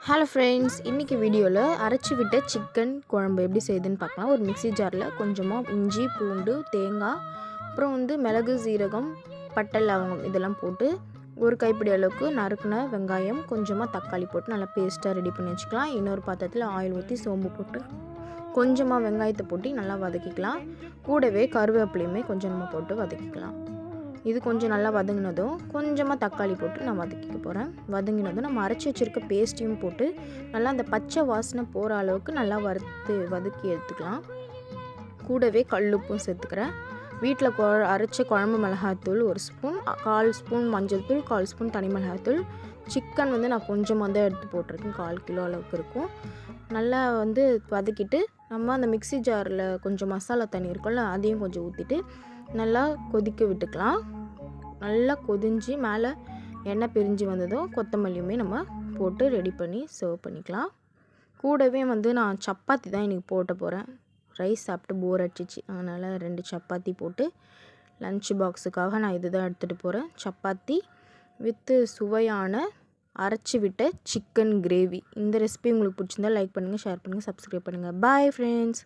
Hello friends, இன்றைக்கி வீடியோவில் அரைச்சி விட்ட சிக்கன் குழம்பு எப்படி செய்யுதுன்னு பார்க்கலாம். ஒரு மிக்ஸி ஜாரில் கொஞ்சமாக இஞ்சி, பூண்டு, தேங்காய், அப்புறம் மிளகு, சீரகம், பட்டை, லவங்கம் இதெல்லாம் போட்டு ஒரு கைப்பிடி அளவுக்கு நறுக்குன வெங்காயம், கொஞ்சமாக தக்காளி போட்டு நல்லா பேஸ்ட்டாக ரெடி பண்ணி வச்சுக்கலாம். இன்னொரு பாத்திரத்தில் ஆயில் ஊற்றி சோம்பு போட்டு கொஞ்சமாக வெங்காயத்தை போட்டு நல்லா வதக்கிக்கலாம். கூடவே கருவேப்பிலையுமே கொஞ்சம் நம்ம போட்டு வதக்கிக்கலாம். இது கொஞ்சம் நல்லா வதங்கினதும் கொஞ்சமாக தக்காளி போட்டு நான் வதக்கிக்க போகிறேன். வதங்கினதும் நம்ம அரைச்சி வச்சுருக்க பேஸ்ட்டையும் போட்டு நல்லா அந்த பச்சை வாசனை போகிற அளவுக்கு நல்லா வதக்கி எடுத்துக்கலாம். கூடவே கல்லுப்பும் சேர்த்துக்கிறேன். வீட்டில் அரைச்ச குழம்பு மிளகாய்த்தூள் 1 ஸ்பூன், 1/4 ஸ்பூன் மஞ்சள் தூள், 1/4 ஸ்பூன் தனி மிளகாய்த்தூள். சிக்கன் நான் கொஞ்சமாக தான் எடுத்து போட்டிருக்கேன், 1/4 கிலோ அளவுக்கு இருக்கும். நல்லா வதக்கிட்டு நம்ம அந்த மிக்ஸி ஜாரில் கொஞ்சம் மசாலா தண்ணி இருக்கும்ல, அதையும் கொஞ்சம் ஊற்றிட்டு நல்லா கொதிக்க விட்டுக்கலாம். நல்லா கொதிஞ்சு மேலே எண்ணெய் பிரிஞ்சு வந்ததும் கொத்தமல்லியுமே நம்ம போட்டு ரெடி பண்ணி சர்வ் பண்ணிக்கலாம். கூடவே நான் சப்பாத்தி தான் இன்றைக்கி போட்ட போகிறேன். ரைஸ் சாப்பிட்டு போர் அடிச்சிச்சு, அதனால் 2 சப்பாத்தி போட்டு லன்ச் பாக்ஸுக்காக நான் இது தான் எடுத்துகிட்டு போகிறேன். சப்பாத்தி வித்து சுவையான அரைச்சி விட்ட சிக்கன் கிரேவி. இந்த ரெசிபி உங்களுக்கு பிடிச்சிருந்தா லைக் பண்ணுங்கள், ஷேர் பண்ணுங்கள், சப்ஸ்கிரைப் பண்ணுங்கள். Bye friends.